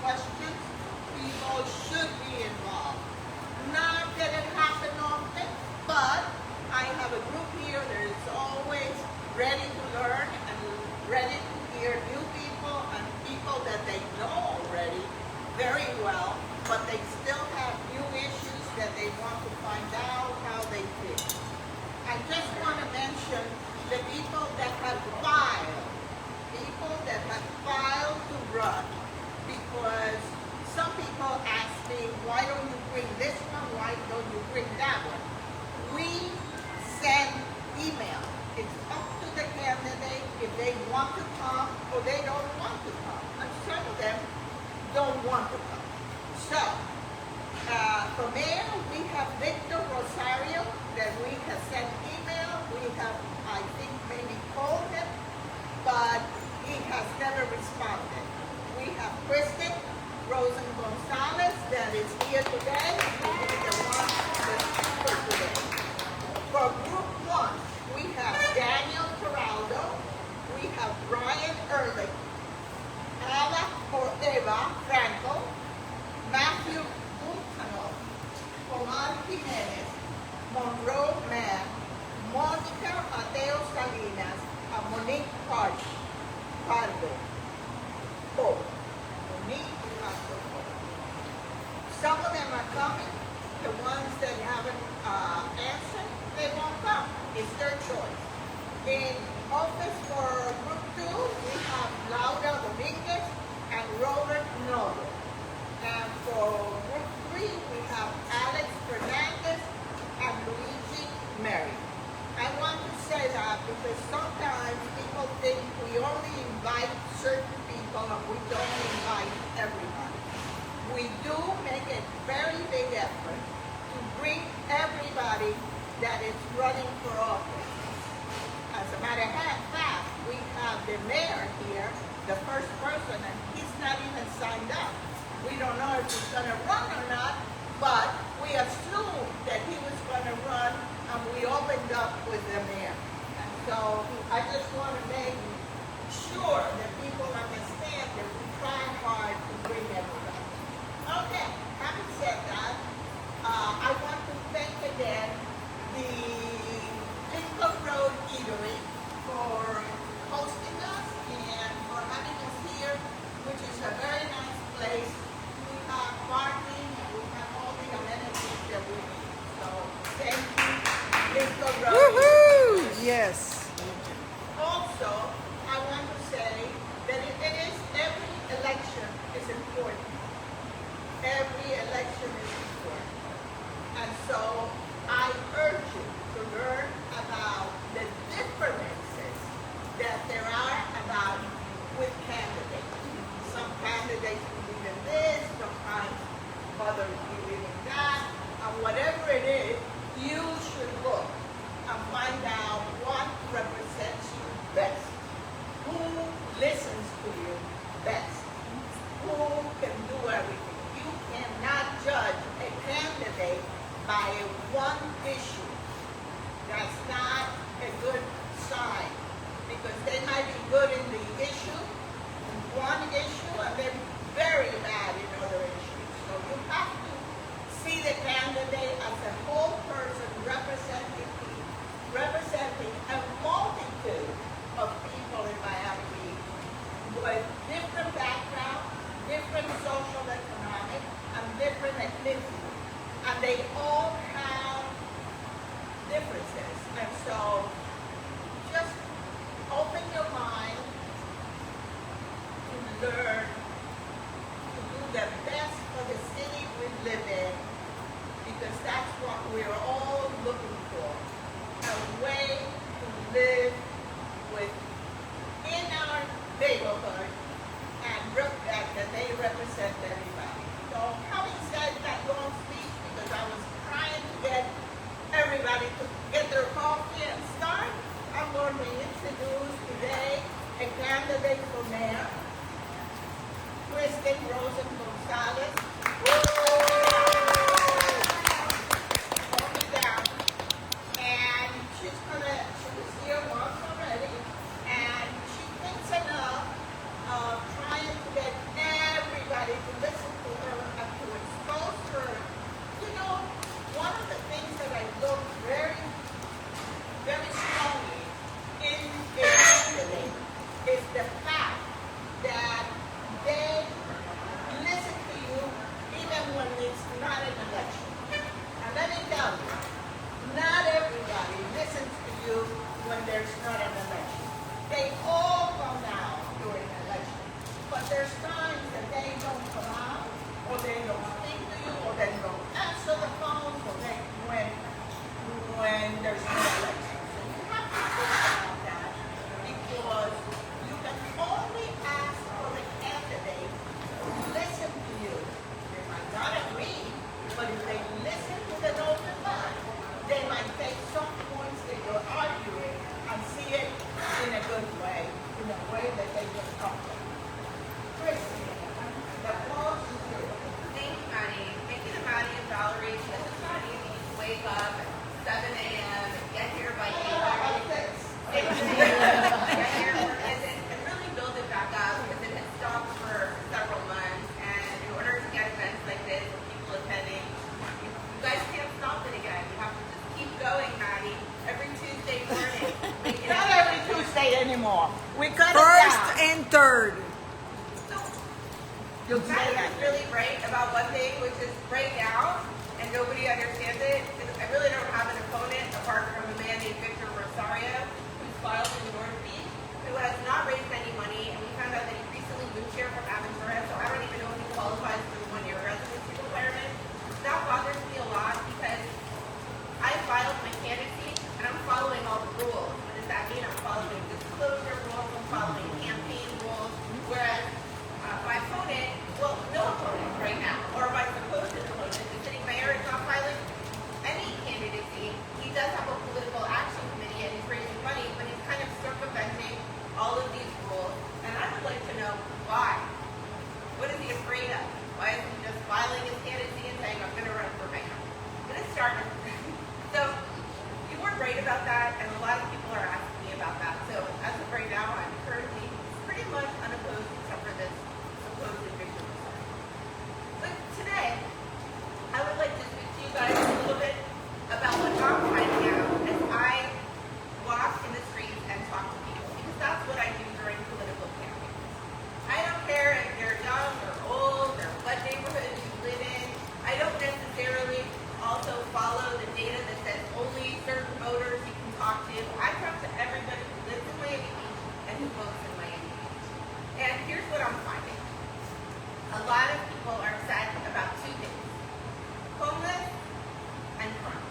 questions. People should be involved. Not that it happens often, but I have a group here that is always ready to learn and ready to hear new people and people that they know already very well, but they still have new issues that they want to find out how they fit. I just want to mention the people that have filed to run, because some people ask me, why don't you bring this one, why don't you bring that one? We send email. It's up to the candidate if they want to come or they don't want to come. And some of them don't want to come. So, for mayor, we have Victor Rosario that we have sent email. We have, I think, maybe called him, but he has never responded. We have Kristen Rosen-Gonzalez that is here today. She is the one that's for today. For group one, we have Daniel Geraldo, we have Brian Ehrlich, Ala Eva Franco, Matthew Buntano, Omar Jimenez, Monroe Mann, Monica Mateo Salinas, and Monique Pardo. Some of them are coming. The ones that haven't answered, they won't come. It's their choice. In office for Group 2, we have Laura Dominguez and Robert Noble. And for Group 3, we have Alex Fernandez and Luigi Mary. I want to say that because sometimes people think we only invite certain people and we don't invite everybody. We do make a very big effort to bring everybody that is running for office. As a matter of fact, we have the mayor here, the first person, and he's not even signed up. We don't know if he's going to run or not, but we assumed that he was going to run, and we opened up with the mayor. And so I just want to make sure that people understand that we try hard to bring everybody. Okay, having said that, I want to thank again the Lincoln Road Eatery for hosting us and for having us here, which is a very nice place. We have parking and we have all the amenities that we need. So thank you, Lincoln Road. Woohoo! Yes. Also, I want to say that it is every election is important. Every election is important. And so I urge you to learn about the differences that there are about with candidates. Some candidates believe in this, sometimes others believe in that, and whatever it is, you should look and find out what represents you best. Who listens to you best? Who can do everything? You cannot judge a candidate by one issue. That's not a good sign, because they might be good in the issue, in one issue, and they're very bad in other issues. So you have to see the candidate as a whole person representing a multitude of people in Miami with different backgrounds, different social, economic, and different ethnicity. And they all have differences. And so just open your mind to learn to do the best for the city we live in, because that's what we're all looking for. A way to live within our neighborhood and that they represent everybody. So having said that long speech, because I was trying to get everybody to get their coffee and start, I'm going to introduce today a candidate for mayor, Kristen Rosen-Gonzalez. Hold me down. And she was here once already, and she thinks enough of trying to get everybody to anymore. We cut it First down. and third. You'll say Matt that. is really right about one thing, which is right now, and nobody understands it. I really don't have an opponent apart from a man named Victor Rosario, who's filed in North Beach, who has not raised any money, and we found out that he recently moved here from Aventura, so I don't even know if he qualifies for the one-year residency requirement. That bothers me a lot because I filed my candidacy, and I'm following all the rules. What does that mean? I'm following disclosure rules, I'm following campaign rules, whereas my opponent, well, no opponent right now, or my supposed opponent, the city mayor is not filing any candidacy. He does have a political action committee and he's raising money, but he's kind of circumventing all of these rules. And I would like to know why. What is he afraid of? Why isn't he just filing his candidacy and saying, I'm going to run for mayor? I'm going to start with So you weren't right about that, and a lot of people are asking me about that. So as of right now, I'm currently pretty much unopposed except for this supposed victim. But today, I would like to speak to you guys a little bit about what I'm finding out as I walk in the streets and talk to people, because that's what I do during political campaigns. I don't care if you're young or old or what neighborhood you live in. I don't necessarily also follow the data that says only certain voters you can talk to. I talk to everybody who lives in Miami Beach and who votes in Miami Beach. And here's what I'm finding. A lot of people are upset about two things: homeless and crime.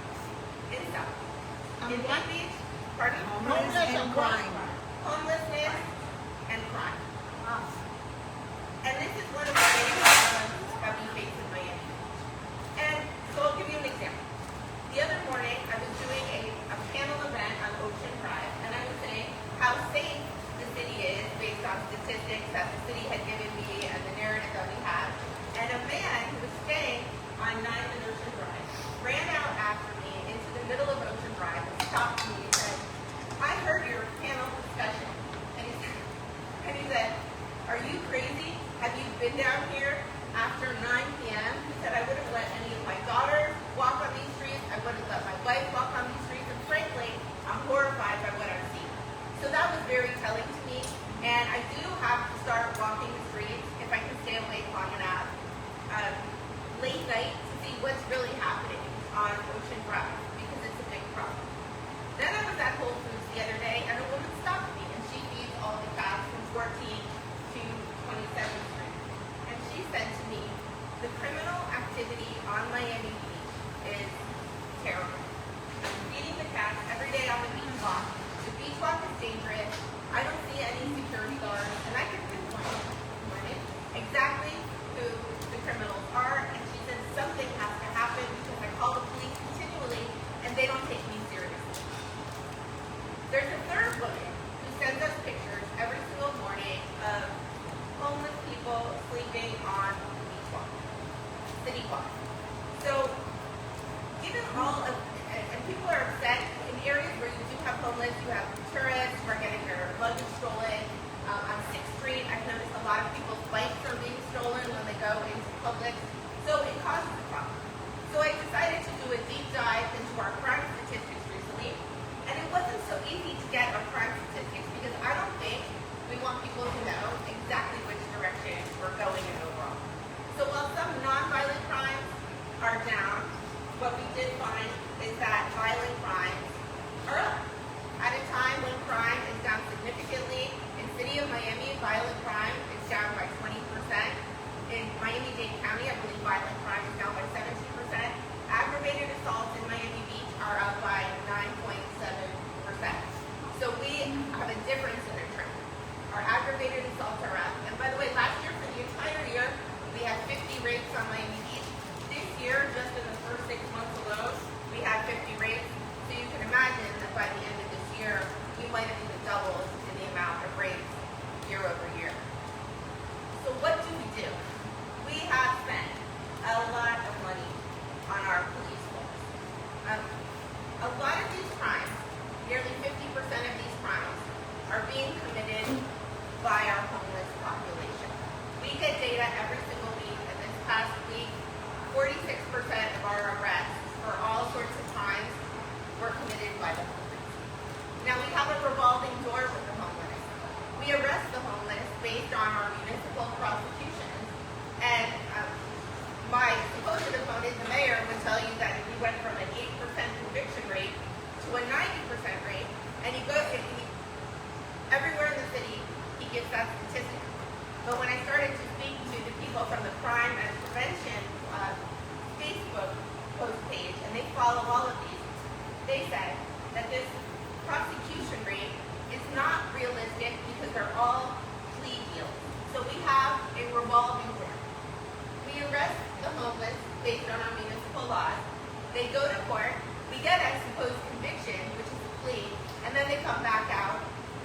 In South. In Long Beach, pardon? Homeless and crime. Homelessness and crime. And this is one of the biggest problems that we face in Miami. And so I'll give you an example. The other morning, I was doing a panel event on Ocean Drive, and I was saying how safe the city is based on statistics that the city had given me and the narrative that we have. And a man who was staying on 9th and Ocean Drive ran out after me into the middle of Ocean Drive and stopped me and said, I heard your panel discussion. And he said, are you crazy? Have you been down here after 9 p.m.? He said, I wouldn't let any of my daughters walk on these streets. I wouldn't let my wife walk on these streets. And frankly, I'm horrified by what I've seen. So that was very telling to me. And I do have to start walking the streets if I can stay awake long enough late night to see what's really happening on Ocean Drive, because it's a big problem. Then I was at Whole Foods the other day, and a woman stopped me, and she feeds all the cats from 14th to 27th Street. And she said to me, the criminal activity on Miami Beach is terrible. I'm feeding the cats every day on the beach walk. The beach walk is dangerous. I don't see any security guards, and I can pinpoint exactly who the criminals are. And she said something has to happen because I call the police continually, and they don't take me seriously. There's a third woman who sends us pictures every single morning of homeless people sleeping on the beach walk, city walk. So, given all of, and people are upset in areas where you do have homeless, you have tourists who are getting their luggage stolen. On 6th Street, I've noticed a lot of people's bikes are being stolen when they go into Publix. So it causes a problem. So I decided to do a deep dive into our crime statistics recently. And it wasn't so easy to get our crime statistics because I don't think we want people to know exactly which direction we're going in overall. So while some non-violent crimes are down, what we did find is that violent crimes are up. At a time when crime is down significantly, in City of Miami, violent crime is down by 20%. In Miami-Dade County, I believe violent crime is down by 17%. Aggravated assaults in Miami Beach are up by 9.7%. So we have a difference in the trend. Our aggravated assaults are up. And by the way, last year, for the entire year, we had 50 rapes on Miami Beach. This year, just in the first 6 months alone, we had 50 rapes. So you can imagine that by the end of this year, we might have even doubled in the amount of rapes year over year. So what do? We have spent a lot of money on our police force. A lot of these crimes, nearly 50% of these crimes, are being committed by our homeless population. We get data every single week, and this past week, 46% of our arrests for all sorts of crimes were committed by the homeless. Now, we have a revolving door with the homeless. we arrest the homeless based on our municipal prosecutions. And my supposed opponent, the mayor, would tell you that we went from an 8% conviction rate to a 90% rate. And everywhere in the city, he gives that statistic. But when I started to speak to the people from the crime and prevention Facebook post page, and they follow all of these, they said that this prosecution rate is not realistic because they're all plea deals. So we have a revolving door. We arrest the homeless based on our municipal laws. They go to court. We get a supposed conviction, which is a plea, and then they come back out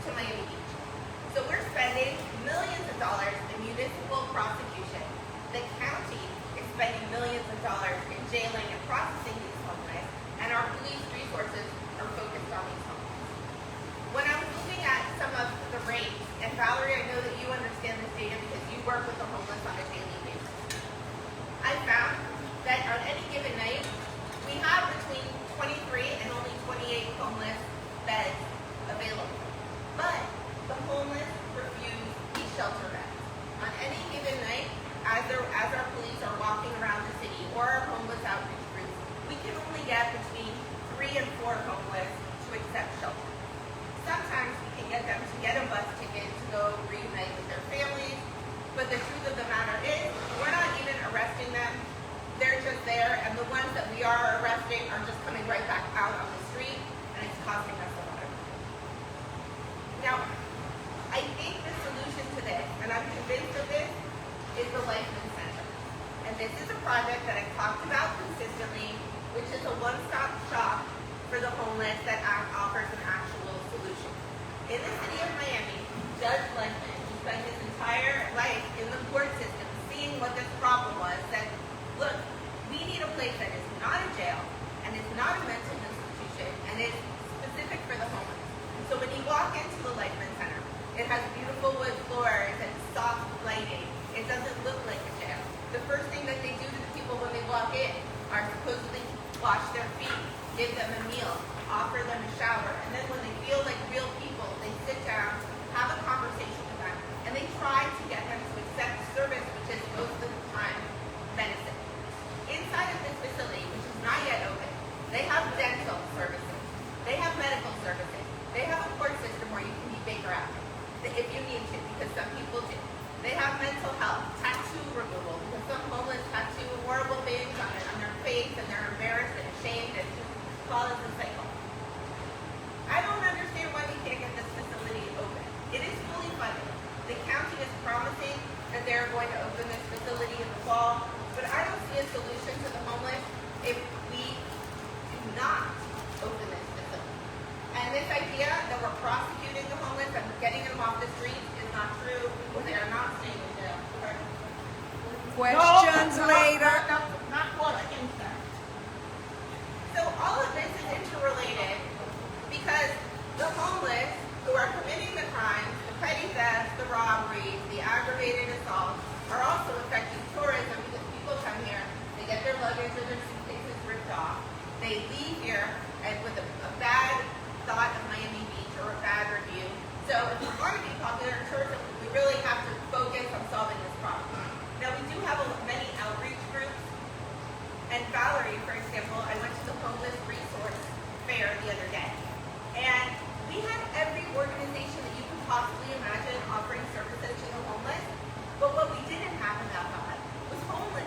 to Miami Beach. So we're spending millions of dollars in municipal prosecution. The county is spending millions of dollars in jailing and processing these homeless, and our police resources are focused on these homeless. When I was looking at some of the rates, and Valerie, I know that you understand this data because you work with the homeless on a daily basis. I found that on any given night, we have between 23 and only 28 homeless beds available. But the homeless refuse these shelter beds. On any given night, as our police are walking around the city or our homeless outreach groups, we can only get between 3 and 4 homeless to accept shelter. Sometimes we can get them to get a bus ticket to go reunite with their families, but the truth of the matter is, we're not even arresting them. They're just there, and the ones that we are arresting are just coming right back out on the street, and it's costing us a lot of money. Now, I think the solution to this, and I'm convinced of this, is the Lifeline Center. And this is a project that I've talked about consistently, which is a one-stop shop for the homeless that offers an actual solution. In the city of Miami, Judge Lifeline, who spent his entire life in the court system seeing what this problem was, said, look, we need a place that is not a jail, and is not a mental institution, and is specific for the homeless. So when you walk into the Lifeline Center, it has beautiful wood floors and soft lighting. It doesn't look like a jail. The first thing that they do to the people when they walk in are supposedly wash their feet, give them a meal, offer them a shower, and then when they feel like real people, they sit down, have a conversation with them, and they try to get them to accept service, which is most of the time medicine. Inside of this facility, which is not yet open, they have dental services, they have medical services, they have a court system where you can be Baker Act if you need to, because some people do. They have mental health, tattoo removal, because some homeless tattoo horrible things on their face, and they're embarrassed and ashamed, and just follows the cycle. I don't understand why we can't get this facility open. It is fully funded. The county is promising that they're going to open this facility in the fall, but I don't see a solution to the homeless if we do not open this facility. And this idea that we're prosecuting the homeless and getting them off the streets is not true, or they are not staying in jail. Questions later. Not what I think that. So all of this is interrelated because the homeless who are committing the crimes, the petty thefts, the robberies, the aggravated assaults, are also affecting tourism because people come here, they get their luggage or their suitcases ripped off, they leave here and with a bad thought of Miami Beach or a bad review. So if we want to be popular in tourism, we really have to focus on solving this problem. Now we do have many outreach groups, and Valerie, for example, I went to the Homeless Resource Fair the other day, and we had every organization that you could possibly imagine offering services to the homeless, but what we didn't have in that hub was homeless,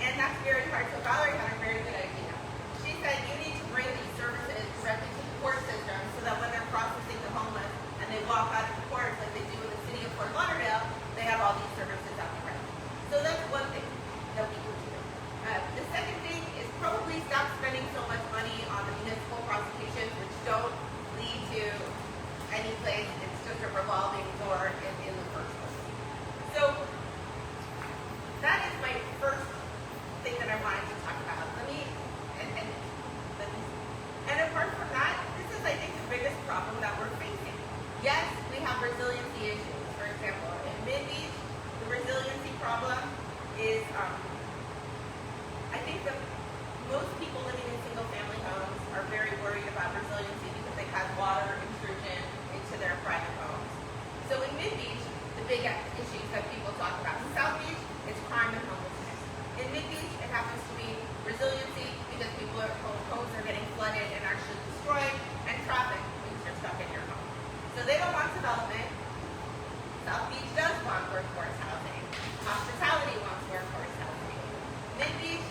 and that's very hard. So Valerie had a very good idea. She said you need to bring these services directly to the court system so that when they're processing the homeless and they walk out of the courts like they do in the city of Fort Lauderdale, they have all these services out there. So that's one thing that we can do. The second thing is probably stop spending so much money on the municipal prosecutions, which don't lead to any place. It's just a revolving door in the first place. So that is my first thing that I wanted to talk about. And apart from that, this is, I think, the biggest problem that we're facing. Yes, we have resiliency issues. For example, in Mid-Beach, the resiliency problem is, I think that most people living in single-family homes are very worried about resiliency because they've had water intrusion into their private homes. So in Mid Beach, the big issues that people talk about. In South Beach, it's crime and homelessness. In Mid Beach, it happens to be resiliency because homes are getting flooded and actually destroyed, and traffic means you're stuck in your home. So they don't want development. South Beach does want workforce housing. Hospitality wants workforce housing. Mid Beach,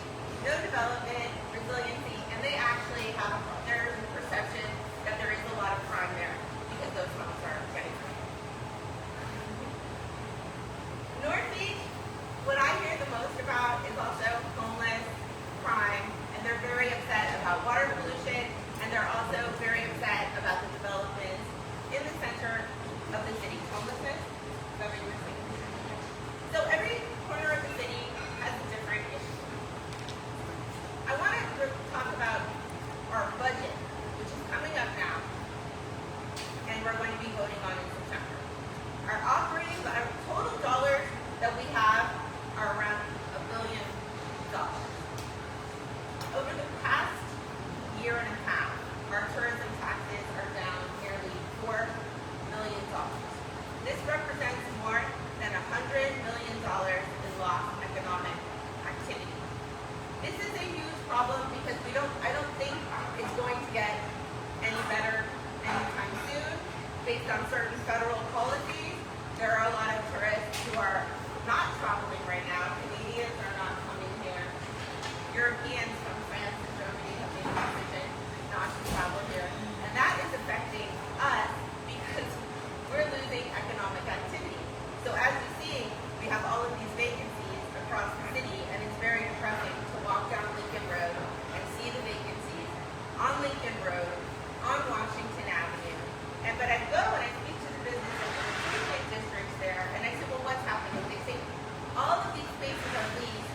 no development, resiliency, and they actually have their perception that there is a lot of crime there because those homes are getting flooded. North Beach, what I hear the most about is also homeless, crime, and they're very upset about water pollution, and they're also very upset about the developments in the center of the city. Homelessness, is that what you were saying? So every corner of the city has a different issue. I want to talk about our budget, which is coming up now, and we're going to be voting on in September. Our total dollars that we have are around $1 billion. Over the past year and a half, our tourism taxes are down nearly $4 million. This represents more than $100 million in lost economic activity. This is a huge problem because I don't think it's going to get any better anytime soon. Based on certain federal policies, there are a lot of tourists who are not traveling right now. Canadians are not coming here. Europeans from France and Germany have made a decision not to travel here. And that is affecting us because we're losing economic activity. So as we see, we have all of these vacancies across the city, and it's very depressing to walk down Lincoln Road and see the vacancies on Lincoln Road, on Washington Avenue. But I go and I speak to the businesses in the three districts there, and I say, well, what's happening? They say, all of these spaces are leased.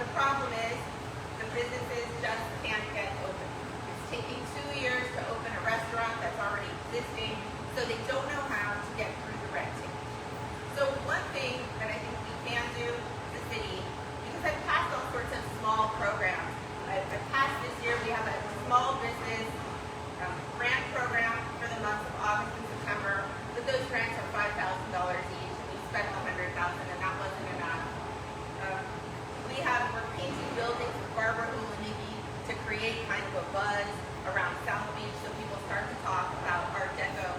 The problem is the businesses just can't get open. It's taking 2 years to open a restaurant that's already existing, so they don't know how to get through the red tape. So one thing that I think we can do, the city, because I've passed all sorts of small programs. I've passed this year, we have a small business grant program for the months of August and September, but those grants are $5,000 each, and we spent $100,000, and that wasn't enough. We're painting buildings with Barbara Ulanigi to create kind of a buzz around South Beach so people start to talk about Art Deco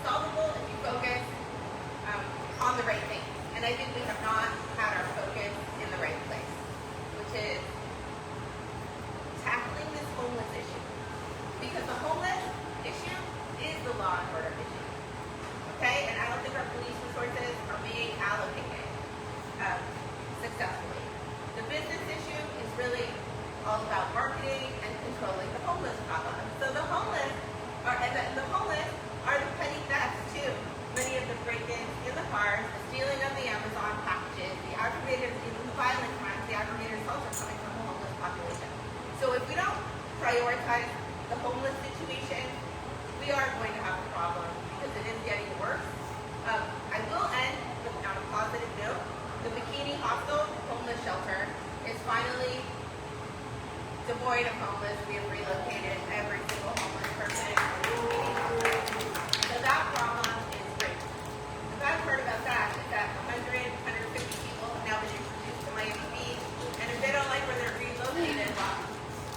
solvable if you focus on the right things. And I think we have not had our focus in the right place, which is tackling this homeless issue. Because the homeless issue is the law and order issue. Okay? And I don't think our police resources are being allocated successfully. The business issue is really all about marketing and controlling the homeless problem. So the homeless are the petty thefts too. Many of the break-ins in the cars, the stealing of the Amazon packages, the aggravated, even the violent crimes, the aggravated assaults are coming from the homeless population. So if we don't prioritize the homeless situation, we are going to have a problem because it is getting worse. I will end on a positive note. The Bikini Hostel homeless shelter is finally devoid of homeless. We have relocated every single homeless person in the Bikini Hostel. So that problem is great. The bad part about that is that 150 people have now been introduced to Miami Beach, and if they don't like where they're relocated,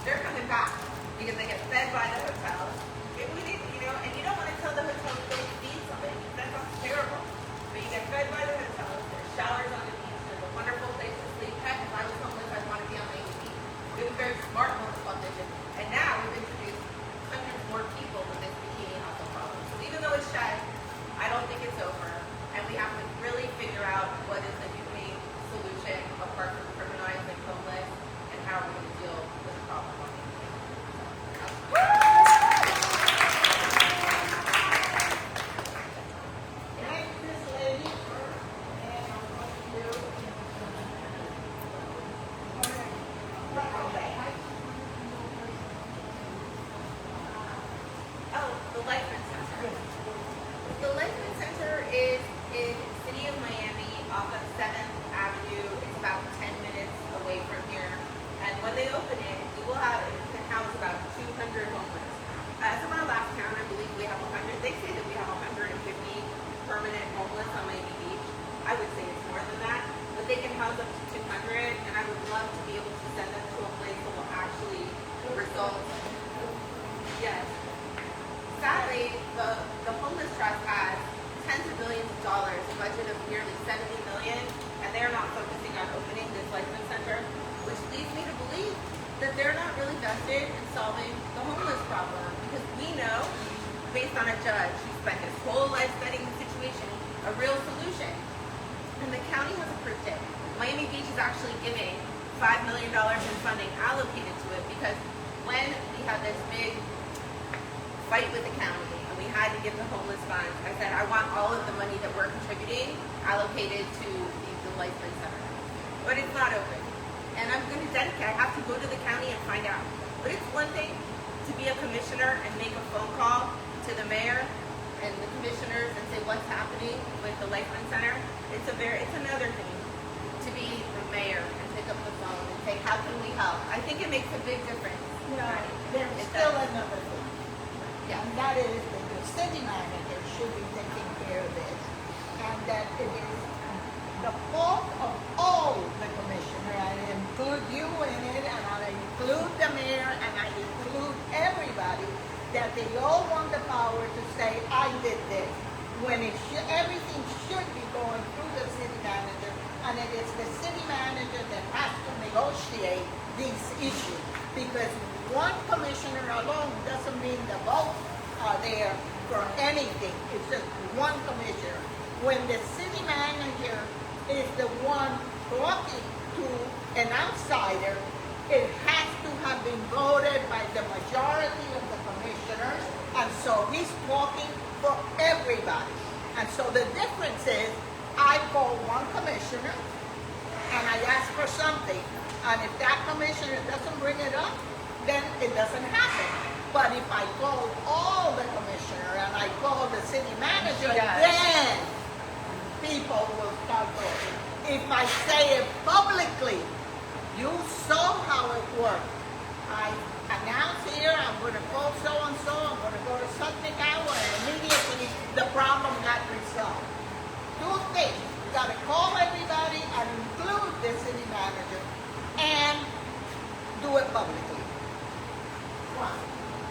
they're coming back because they get fed by the hotels. If we need, and you don't want to tell the hotels to feed somebody. That sounds terrible. But you get fed by the hotels. There's showers on the beach. There's a wonderful place to sleep. Heck, if I was homeless, I'd want to be on Miami Beach. It was very smart homeless population. And now we've introduced hundreds more people with this bikini hostel problem. So even though it's shed, I don't think it's over. And we have to really figure out what is the humane solution apart from criminalizing homeless and how we're going to deal with the problem.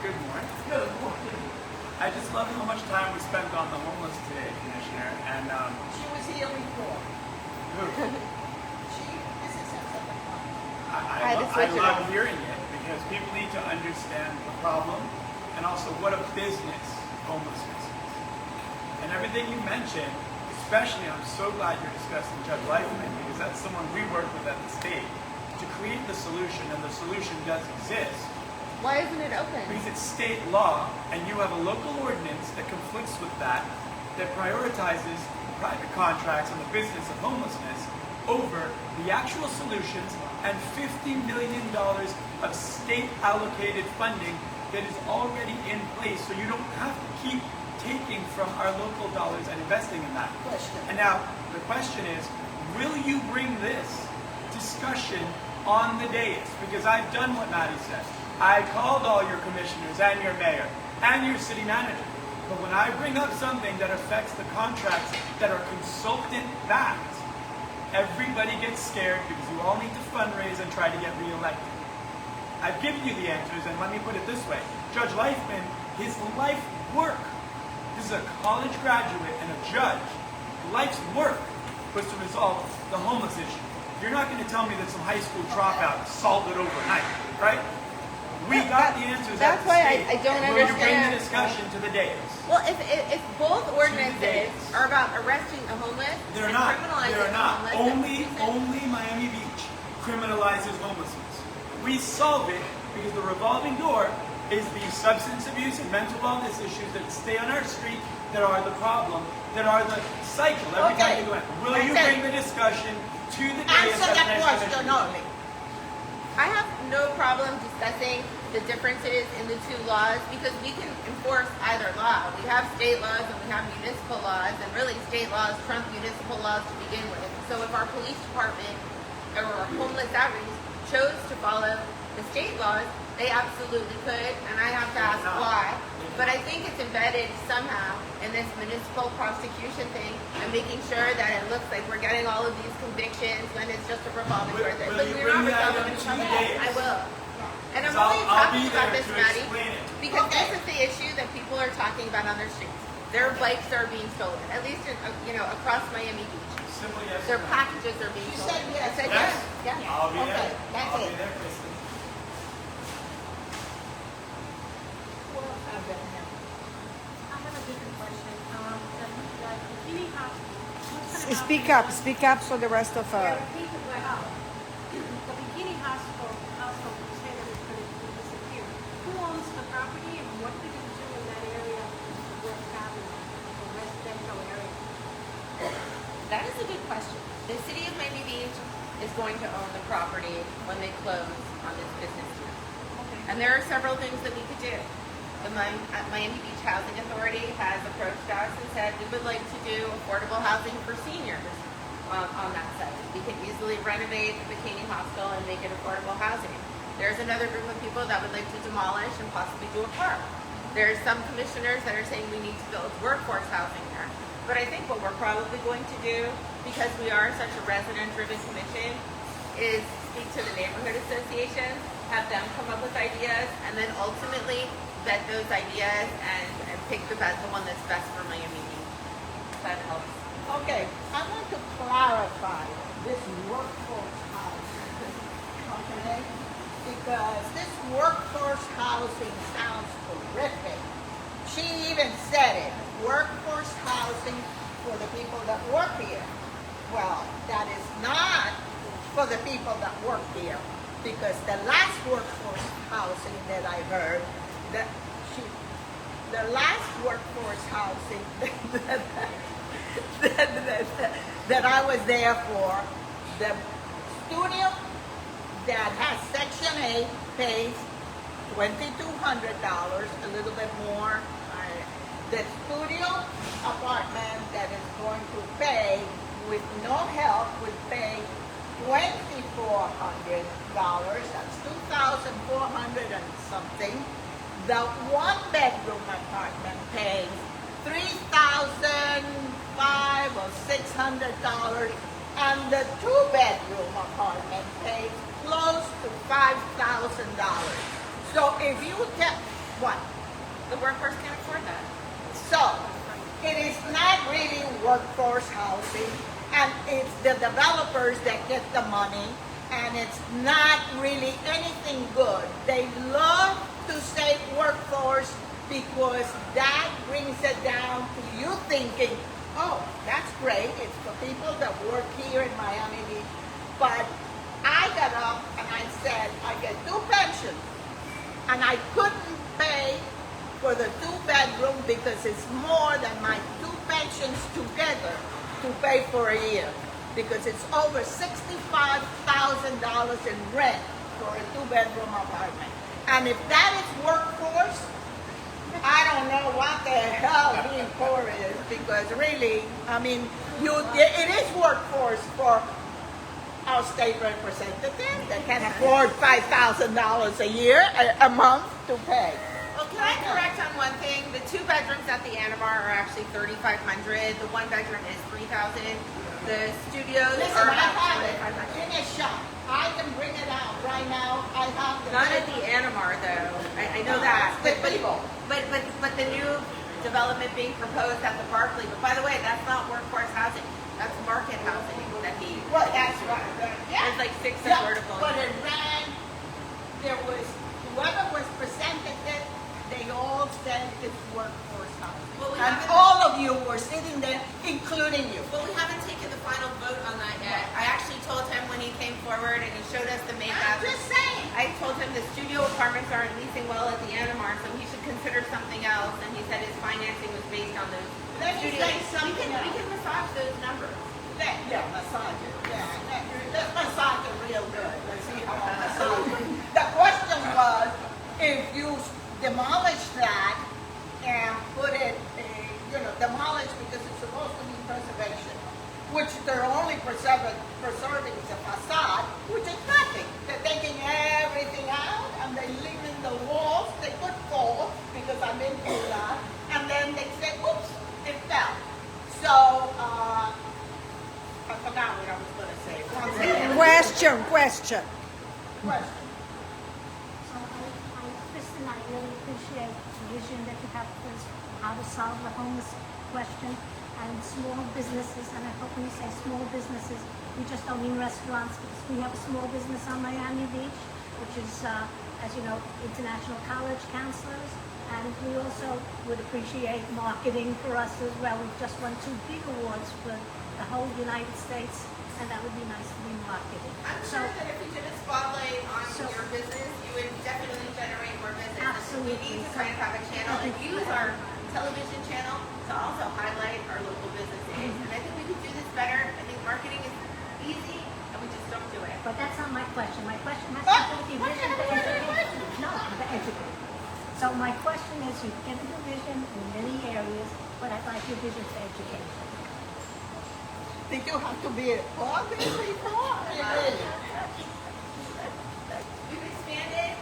Good morning. I just love how much time we spent on the homeless today, Commissioner. And She was here before. who? This is something fun. I had to I switch it love on. hearing it because people need to understand the problem and also what a business homelessness is. And everything you mentioned, especially, I'm so glad you're discussing Judge Lightman because that's someone we work with at the state to create the solution, and the solution does exist. Why isn't it open? Because it's state law, and you have a local ordinance that conflicts with that, that prioritizes private contracts on the business of homelessness over the actual solutions and $50 million of state allocated funding that is already in place, so you don't have to keep taking from our local dollars and investing in that. Question. And now, the question is, will you bring this discussion on the dais? Because I've done what Maddie said. I called all your commissioners and your mayor and your city manager. But when I bring up something that affects the contracts that are consultant backed, everybody gets scared because you all need to fundraise and try to get reelected. I've given you the answers, and let me put it this way. Judge Leifman, his life work, this is a college graduate and a judge, life's work was to resolve the homeless issue. You're not going to tell me that some high school dropout solved it overnight, right? We got the answers That's at the why state. I don't Will you bring understand. the discussion to the dais? Well, if both ordinances days. are about arresting the homeless They're and not. criminalizing They're the not. homeless, Only Miami Beach criminalizes homelessness. We solve it because the revolving door is the substance abuse and mental wellness issues that stay on our street that are the problem, that are the cycle every time you go in. Will you Okay. bring the discussion to the dais Answer at the that next question commission? only. I have no problem discussing the differences in the two laws because we can enforce either law. We have state laws and we have municipal laws, and really state laws trump municipal laws to begin with. So if our police department or our homeless outreach chose to follow the state laws, they absolutely could, and I have to ask why. But I think it's embedded somehow in this municipal prosecution thing and making sure that it looks like we're getting all of these convictions when it's just a revolving door. Will But you we're not bring that resolving up it. to the days? I will. And I'm So only I'll talking be about there this, to Maddie, explain it. because Okay. this is the issue that people are talking about on their streets. Their bikes are being stolen, at least across Miami Beach. Simply yes. Their or no. packages are being You stolen. said yes. I said Yes? yes. Yeah. I'll be Okay, there. that's I'll it. be there, Kristen. Who else have been here? I have a different question. The bikini hospital. what kind of Speak up so the rest of Yeah, repeat the the bikini hospital you say that it's going to disappear. Who owns the property and what do you do in that area of West Avenue, the residential area? That is a good question. The city of Miami Beach is going to own the property when they close on this business year. Okay. And there are several things that we could do. The Miami Beach Housing Authority has approached us and said we would like to do affordable housing for seniors on that site. We could easily renovate the bikini hostel and make it affordable housing. There's another group of people that would like to demolish and possibly do a park. There's some commissioners that are saying we need to build workforce housing there. But I think what we're probably going to do, because we are such a resident-driven commission, is speak to the neighborhood associations, have them come up with ideas, and then ultimately vet those ideas and pick the one that's best for Miami Beach. If that helps. Okay, I want to clarify this workforce housing, okay? Because this workforce housing sounds horrific. She even said it, workforce housing for the people that work here. Well, that is not for the people that work here, because the last workforce housing that I heard, the last workforce housing that I was there for, the studio that has Section 8 pays $2,200, a little bit more. The studio apartment that is going to pay, with no help, would pay $2,400. That's $2,400 and something. The one-bedroom apartment pays $3,500 or $600, and the two-bedroom apartment pays close to $5,000. So if you get what? The workforce can't afford that. So, it is not really workforce housing, and it's the developers that get the money, and it's not really anything good. They love to say workforce because that brings it down to you thinking, oh, that's great, it's for people that work here in Miami Beach. But I got up and I said, I get 2 pensions, and I couldn't pay for the 2-bedroom because it's more than my 2 pensions together to pay for a year, because it's over $65,000 in rent for a 2-bedroom apartment. And if that is workforce, I don't know what the hell being poor is, because really, I mean, it is workforce for our state representative that can afford $5,000 a year, a month to pay. Well, can I correct on one thing? The 2 bedrooms at the Anamar are actually $3,500. The 1 bedroom is $3,000. The studios Listen, are I about have it. $2,500. Give me a shot. I can bring it out right now. I have the Not at the Anamar though. I know that. The people. But the new development being proposed at the Barclay. But by the way, that's not workforce housing. That's market housing that he. Well, that's right. Yeah. There's like 6 Yeah, vertical. but it ran. There was whoever was presented it. They all said it's workforce housing, Well, we and haven't- all of you were sitting there, including you. But we haven't taken the final vote on that yet. I actually told him when he came forward and he showed us the I'm makeup. just saying. I told him the studio apartments aren't leasing well at the Anamar, so he should consider something else. And he said his financing was based on those Let me studios. say something we else. can massage those numbers. Yeah, massage it. Yeah, let's massage it real good. Let's see how I massage it. The question was, if you demolish that and put it, demolish because it's supposed to be preservation, which they're only preserving the facade, which is nothing. They're taking everything out and they're leaving the walls. They could fall because I've been through that, and then they say, oops, it fell. So, I forgot what I was going to say. One second. Question. Question. So Kristen, I really appreciate the vision that you have for us, how to solve the homeless question and small businesses. And I hope when you say small businesses, we just don't mean restaurants, because we have a small business on Miami Beach, which is, as you know, international college counselors. And we also would appreciate marketing for us as well. We've just won 2 big awards for the whole United States, and that would be nice to be marketed. I'm sure that if we did a spotlight on your business, you would definitely generate more business. Absolutely. We need to kind of have a channel and use our television channel to also highlight our local businesses. And I think we could do this better. I think marketing is easy, and we just don't do it. But that's not my question. My question has to do with your vision for education. No, for education. So my question is, you've given a vision in many areas, but I'd like your vision for education. Did you have to be a before? Really? We've expanded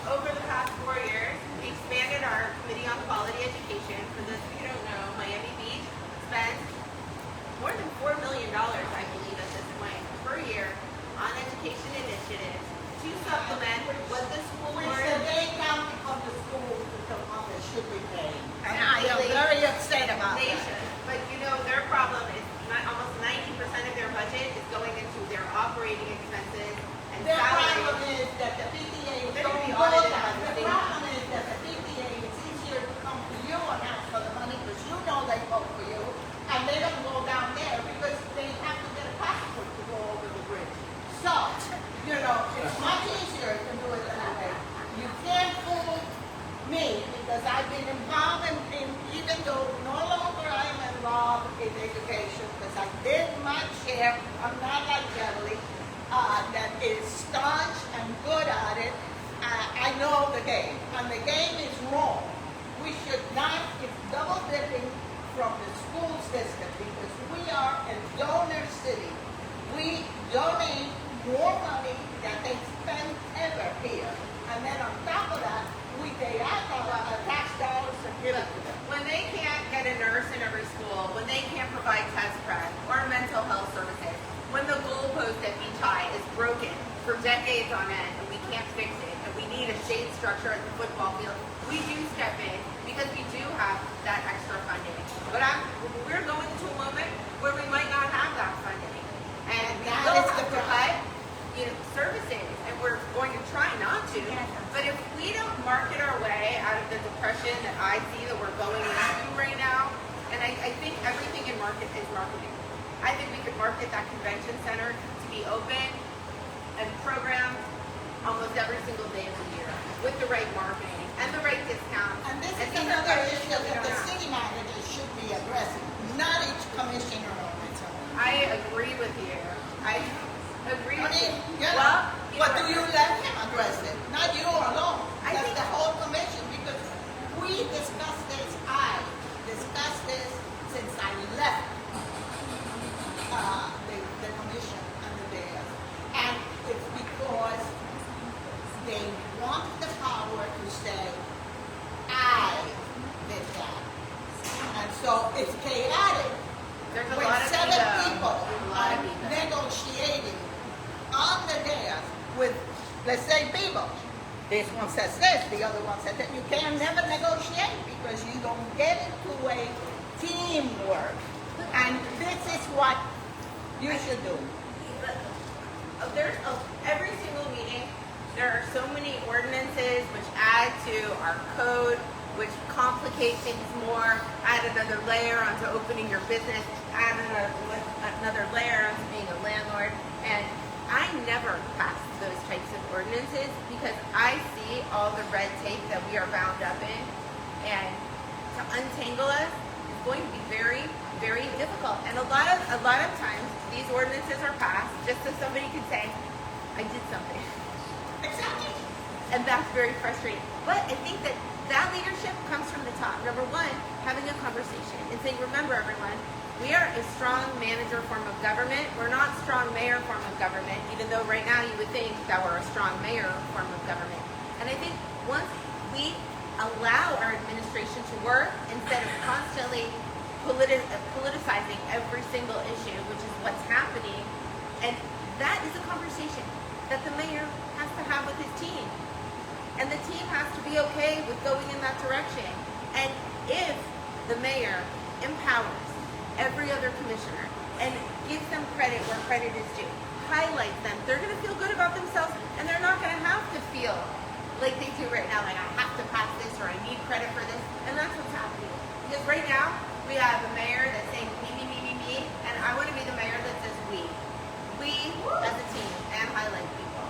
over the past 4 years. We expanded our Committee on Quality Education. For those of you who don't know, Miami Beach spends more than $4 million, I believe, at this point, per year on education initiatives to supplement what the school Which board. the Dade County Public Schools should be paying. And I am Really? very upset about They that. should. But their problem is almost 90% of their budget is going into their operating expenses and Their salaries. problem is that the PTA They're don't gonna be go audited there. by the The state. problem is that the PTA, it's easier to come to you and ask for the money because you know they vote for you, and they don't go down there because they have to get a passport to go over the bridge. So, it's much easier to do it that way. You can't fool me because I've been involved in even though no longer I am involved in education, because I did my share. I'm not like Beverly, that is staunch and good at it. I know the game, and the game is wrong. We should not give double dipping from the school system because we are a donor city. We donate more money than they spend ever here. And then on top of that, we pay our tax dollars and give it to them. When they can't get a nurse in every school, when they can't provide test prep or mental health services, when the goalpost at Beach High is broken for decades on end and we can't fix it, and we need a shade structure at the football field, we do is marketing. I think we could market that convention center to be open and programmed almost every single day of the year with the right marketing and the right discounts. And this is these are another questions issue that we that the don't have. city manager should be addressing, not each commissioner on its own. I agree with you. I agree I with mean, you. you know, Well, but know, do you let him address it? Not you alone. I That's think- the whole commission, because we discussed this, I discussed this since I left the commission and the mayors. And it's because they want the power to say, I did that. And so it's chaotic. There's a When lot of 7 ego. people There's a lot are of ego. negotiating on the dais with, let's say, people. This one says this, the other one says that. You can never negotiate because you don't get into a teamwork. And this is what you should do. Every single meeting, there are so many ordinances which add to our code, which complicate things more, add another layer onto opening your business, add another layer onto being a landlord. And I never pass those types of ordinances because I see all the red tape that we are bound up in. And to untangle us is going to be very, very difficult. And a lot of times these ordinances are passed just so somebody can say, I did something. Exactly. And that's very frustrating. But I think that leadership comes from the top. Number one, having a conversation and saying, remember everyone, we are a strong manager form of government. We're not strong mayor form of government, even though right now you would think that we're a strong mayor form of government. And I think once we allow our administration to work instead of constantly politicizing every single issue, which is what's happening, and that is a conversation that the mayor has to have with his team. And the team has to be okay with going in that direction. And if the mayor empowers every other commissioner and gives them credit where credit is due, highlights them, they're going to feel good about themselves, and they're not going to have to feel like they do right now, like I have to pass this or I need credit for this. And that's what's happening. Because right now, we have a mayor that's saying me, and I want to be the mayor that says we. We as a team, and highlight people.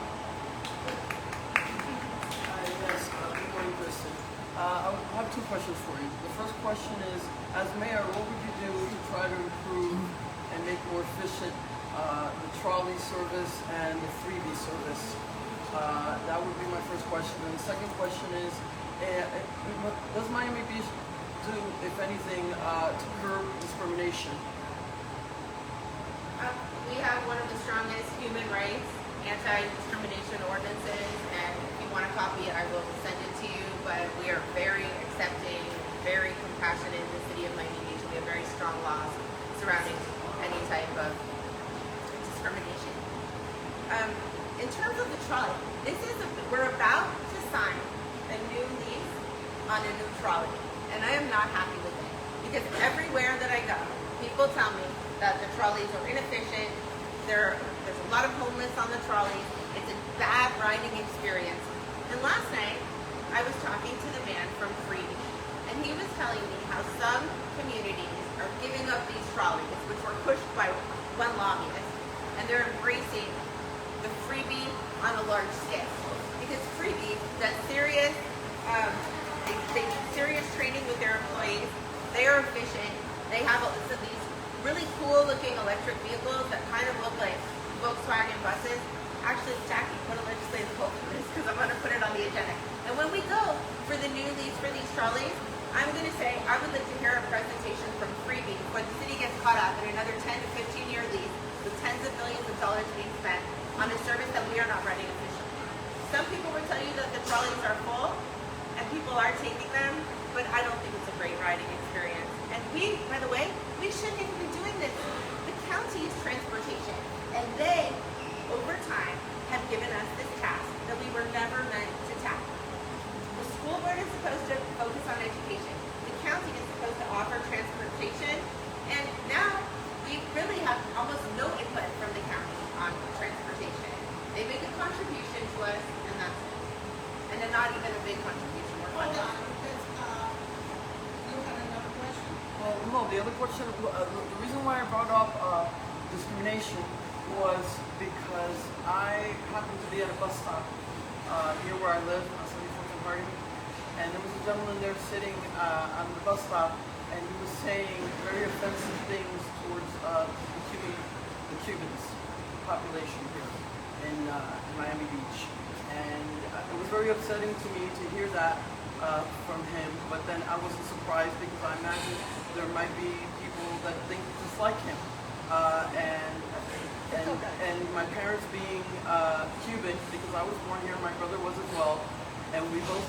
Yes, good morning, Kristen. I have 2 questions for you. The first question is, as mayor, what would you do to try to improve and make more efficient the trolley service and the freebie service? That would be my first question. And the second question is, does Miami Beach do, if anything, to curb discrimination? We have one of the strongest human rights anti-discrimination ordinances, and if you want a copy, I will send it to you. But we are very accepting, very compassionate in the city of Miami Beach. We have very strong laws surrounding any type of discrimination. In terms of the trolley, we're about to sign a new lease on a new trolley, and I am not happy with it because everywhere that I go, people tell me that the trolleys are inefficient. There's a lot of homeless on the trolleys. It's a bad riding experience. And last night, I was talking to the man from Freebie, and he was telling me how some communities are giving up these trolleys, which were pushed by one lobbyist, and they're embracing the Freebie on a large scale. Because Freebie does serious, they do serious training with their employees. They are efficient. They have a list of these really cool looking electric vehicles that kind of look like Volkswagen buses. Actually, Jackie, put a legislative poll for this because I'm going to put it on the agenda. And when we go for the new lease for these trolleys, I'm going to say I would like to hear a presentation from Freebie before the city gets caught up in another 10 to 15 year lease with tens of millions of dollars being spent on a service that we are not running efficiently. Some people will tell you that the trolleys are full and people are taking them, but I don't think it's a great riding experience. And we, by the way, we shouldn't even be doing this. The county's transportation, and they, over time, have given us this task that we were never meant to tackle. The school board is supposed to focus on education. The county is supposed to offer transportation, and now we really have almost no input from the county on transportation. They make a contribution to us, and that's it. And then not even a big contribution. We're Hold funded. on, because you had another question? Well, no. The other question, the reason why I brought up discrimination was because I happened to be at a bus stop near where I live, on 74th and Harding, and there was a gentleman there sitting on the bus stop, and he was saying very offensive things towards the Cubans population here in Miami Beach, and it was very upsetting to me to hear that from him. But then I wasn't surprised because I imagine there might be people that think just like him, and my parents being Cuban, because I was born here, my brother was as well, and we both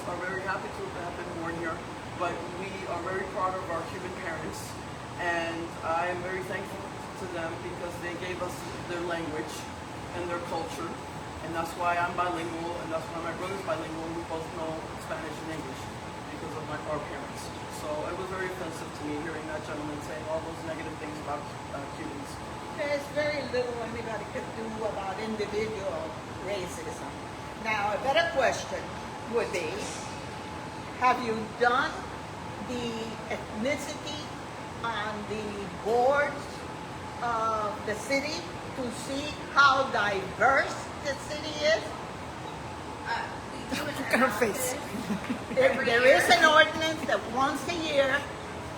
are very happy to have been born here. But we are very proud of our Cuban parents, and I am very thankful to them because they gave us their language and their culture, and that's why I'm bilingual, and that's why my brother's bilingual, and we both know Spanish and English because of our parents. So it was very offensive to me hearing that gentleman saying all those negative things about Cubans. There's very little anybody could do about individual racism. Now, a better question would be, have you done the ethnicity on the boards of the city to see how diverse the city is? Look at her face. There is an ordinance that once a year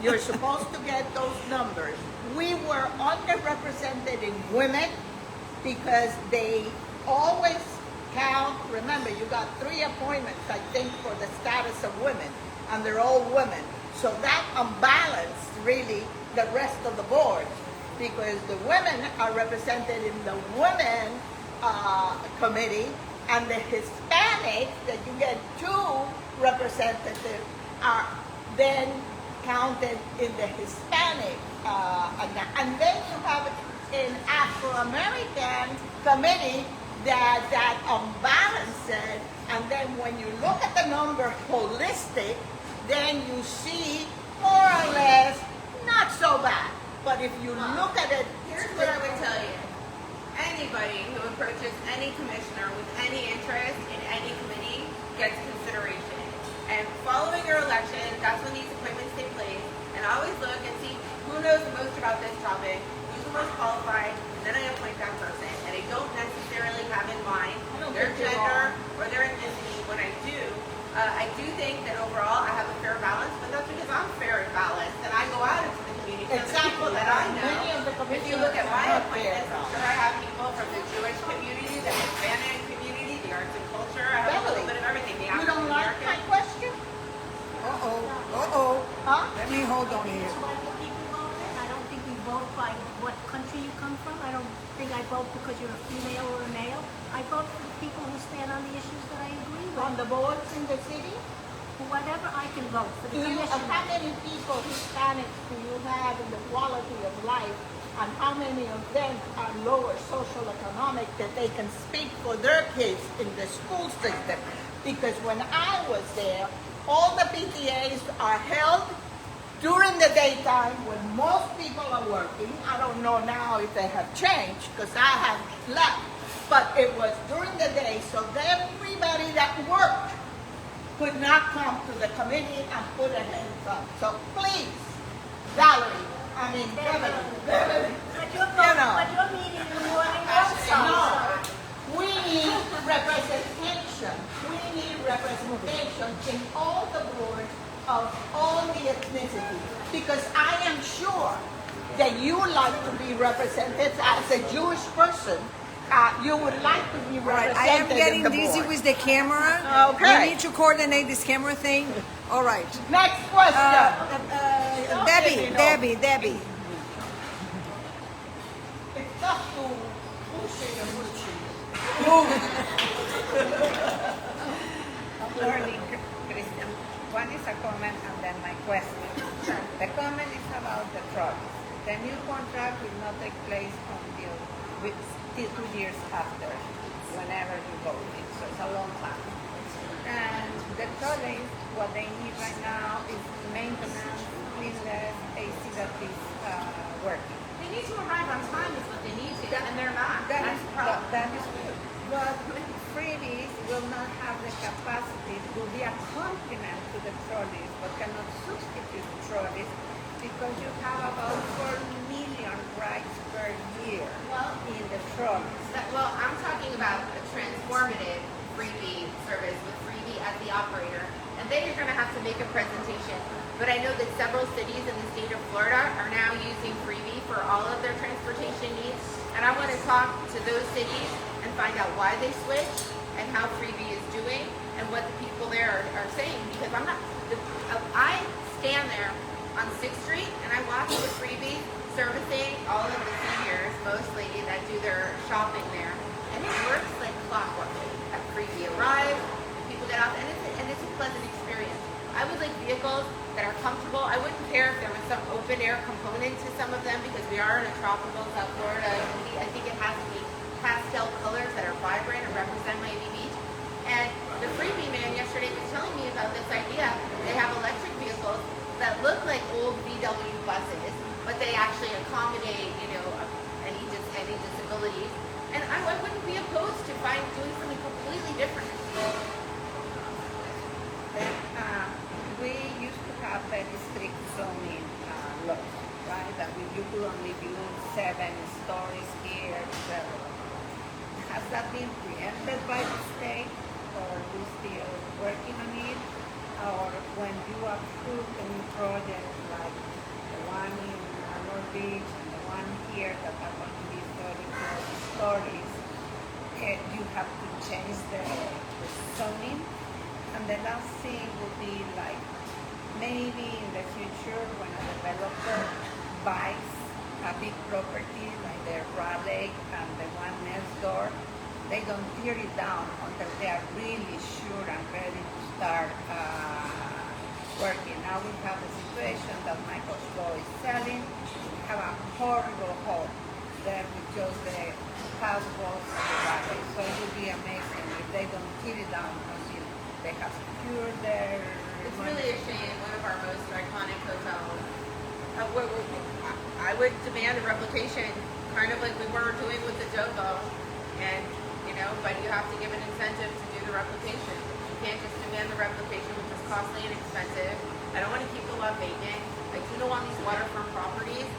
you're supposed to get those numbers. We were underrepresented in women because they always count. Remember, you got 3 appointments, I think, for the status of women, and they're all women. So that unbalanced really the rest of the board, because the women are represented in the women committee, and the Hispanics that you get 2 representatives are then counted in the Hispanic, and then you have an Afro-American committee that unbalances, and then when you look at the number holistic, then you see more or less not so bad. But if you look at it, Here's what I would tell you. Anybody who approaches any commissioner with any interest in any committee gets consideration. And following your election, that's when these appointments take place. And I always look and see who knows the most about this topic, who's the most qualified, and then I appoint that person. And I don't necessarily have in mind their gender or their ethnicity. When I do think that overall I have a fair balance, but that's because I'm fair and balanced, and I go out into the community. And the people that I know, if you look at my appointments, I'm sure I have people from the Jewish community, the Hispanic community, the arts and culture. I have a little bit of everything. The you don't like my African-American. question? Huh? Let me hold on here. That's why the people vote in. I don't think we vote by what country you come from. I don't think I vote because you're a female or a male. I vote for the people who stand on the issues that I agree with. On the boards in the city? Whatever I can vote for the How commissioner. many people, Hispanics, do you have in the quality of life, and how many of them are lower social economic that they can speak for their kids in the school system? Because when I was there, all the PTAs are held during the daytime when most people are working. I don't know now if they have changed because I have left, but it was during the day, so everybody that worked could not come to the committee and put a hands up. So please, Beverly, But your meeting in the morning also. no, we need representation. We need representation in all the boards of all the ethnicity. Because I am sure that you like to be represented as a Jewish person. You would like to be Right, represented I am getting in the dizzy board. with the camera. Okay. We need to coordinate this camera thing. All right. Next question. Debbie. It's tough to bullshit and Morning, Kristen. One is a comment and then my question. The comment is about the trolleys. The new contract will not take place until 2 years after, whenever you vote it. So it's a long time. And the trolleys, what they need right now is maintenance, cleanliness, AC that is working. They need to arrive on time is what they need to, and they're not. That's the problem. That is true. But freebies will not have the capacity, will be a complement to the trolleys, but cannot substitute trolleys. trolleys because you have about 4 million rides per year in the trolleys. Well, I'm talking about a transformative freebie service with freebie as the operator, and then you're going to have to make a presentation. But I know that several cities in the state of Florida are now using freebie for all of their transportation needs, and I want to talk to those cities and find out why they switched and how freebie is doing and what the people there are saying, because I stand there on 6th Street and I watch the freebie servicing all of the seniors, mostly, that do their shopping there, and it works like clockwork. A freebie arrives, people get off, and it's a pleasant experience. I would like vehicles that are comfortable. I wouldn't care if there was some open air component to some of them because we are in a tropical South Florida. I think it has to be pastel colors that are vibrant and represent Miami Beach. And the freebie man yesterday was telling me about this idea. They have electric vehicles that look like old VW buses, but they actually accommodate, any disabilities. And I wouldn't be opposed to doing something completely different. We used to have very strict zoning laws, right? That you could only build 7 stories here, etc. Has that been preempted by the state, or are you still working on it? Or when you approve a new project like the one in North Beach and the one here that are going to be 34 stories, you have to change the zoning? And the last thing would be like maybe in the future when a developer buys a big property like the Raleigh and the one next door, they don't tear it down until they are really sure and ready to start working. Now we have the situation that Michael's Law is selling. We have a horrible hole there with just the house walls and the Raleigh. So it would be amazing if they don't tear it down until they have secured their... It's really a shame. One of our most iconic hotels. I would demand a replication, kind of like we were doing with the Dovo, and but you have to give an incentive to do the replication. You can't just demand the replication, which is costly and expensive. I don't want to keep the lot vacant. I do know on these waterfront properties,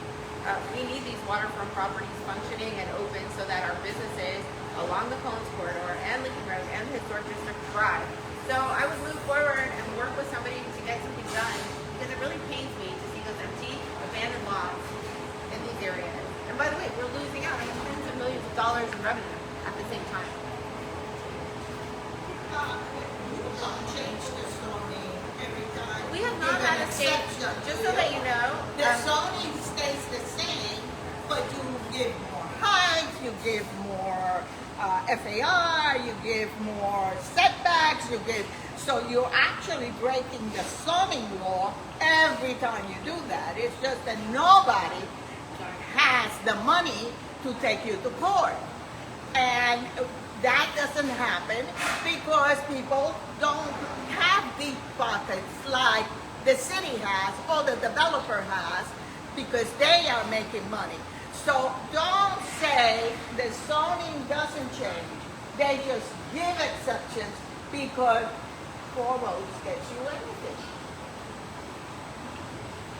we need these waterfront properties functioning and open so that our businesses along the Collins Corridor and Lincoln Road and the Historic District thrive. So I would move forward and work with somebody to get something done, because it really pains me to see those empty, abandoned lots in these areas. And by the way, we're losing out on tens of millions of dollars in revenue at the same time. You don't change the zoning every time. We have not had a state, just so that you know. The zoning stays the same, but you give more height, you give more FAR, you give more setbacks, so you're actually breaking the zoning law every time you do that. It's just that nobody has the money to take you to court. And that doesn't happen because people don't have deep pockets like the city has or the developer has, because they are making money. So don't say the zoning doesn't change. They just give exceptions because 4 votes gets you anything.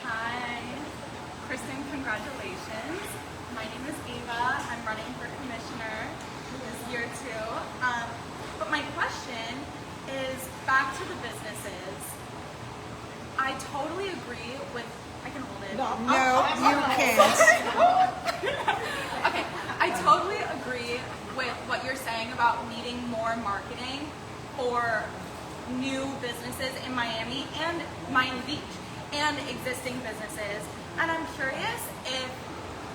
Hi, Kristen, congratulations. My name is Ava. I'm running for commissioner this year too. But my question is back to the businesses. I totally agree with, I can hold it. No, you can't. Okay, I totally agree with what you're saying about needing more marketing for new businesses in Miami and Miami Beach and existing businesses. And I'm curious if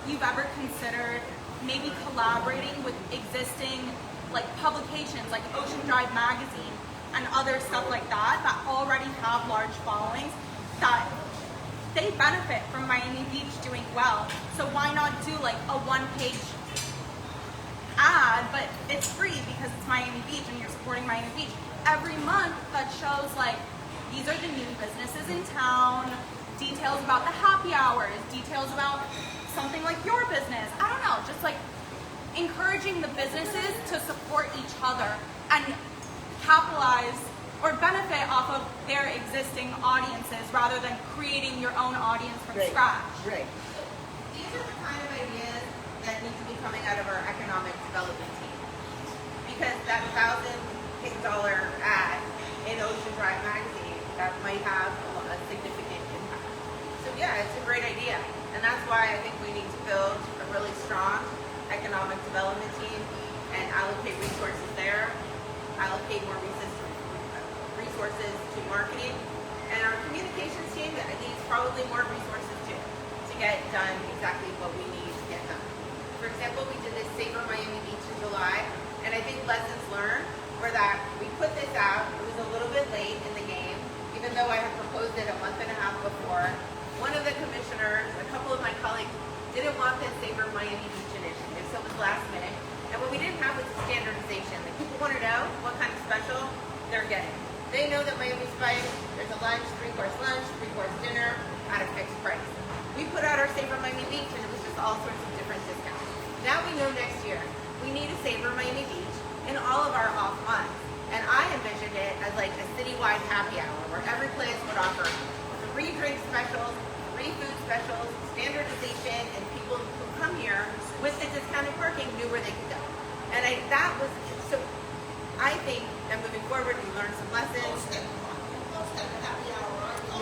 you've ever considered maybe collaborating with existing publications like Ocean Drive Magazine and other stuff like that already have large followings that they benefit from Miami Beach doing well. So why not do a 1-page ad, but it's free because it's Miami Beach and you're supporting Miami Beach every month, that shows these are the new businesses in town, details about the happy hours, details about something like your business. I don't know, just encouraging the businesses to support each other and capitalize or benefit off of their existing audiences rather than creating your own audience from Right. scratch. Right. These are the kind of ideas that need to be coming out of our economic development team. Because that $1,000 ad in Ocean Drive magazine, that might have a significant impact. So yeah, it's a great idea. And that's why I think we need to build a really strong economic development team and allocate resources there, allocate more resources to marketing. And our communications team needs probably more resources too to get done exactly what we need to get done. For example, we did this Savor Miami Beach in July, and I think lessons learned were that we put this out, it was a little bit late in the game, even though I had proposed it a month and a half before. One of the commissioners, a couple of my colleagues, didn't want this Savor Miami Beach initiative, so it was last minute. And what we didn't have was standardization. Like, people want to know what kind of special they're getting. They know that Miami Spice, there's a lunch, 3-course lunch, 3-course dinner at a fixed price. We put out our Savor Miami Beach and it was just all sorts of different discounts. Now we know next year we need a Savor Miami Beach in all of our off months. And I envisioned it as like a citywide happy hour where every place would offer 3 drink specials, 3 food specials, standardization, and people who come here with the discounted parking knew where they could go. And I think that moving forward, we learned some lessons.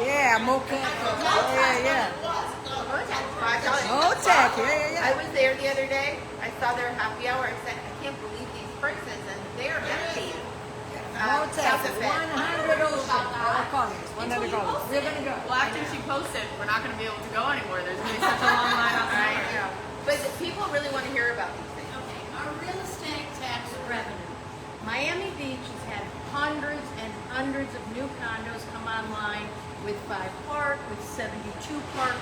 Yeah, mocha. Yeah. $5. Mocha. Yeah. I was there the other day. I saw their happy hour. I said, I can't believe these prices, and they are empty. Mocha. South of Fed. 100 ocean. All colors. 100 colors. We're gonna go. Well, after she posted, we're not going to be able to go anymore. There's going to be such a long line outside. I know. But people really want to hear about these things. Okay, our real estate tax revenue. Miami Beach has had hundreds and hundreds of new condos come online with 5 Park, with 72 Park.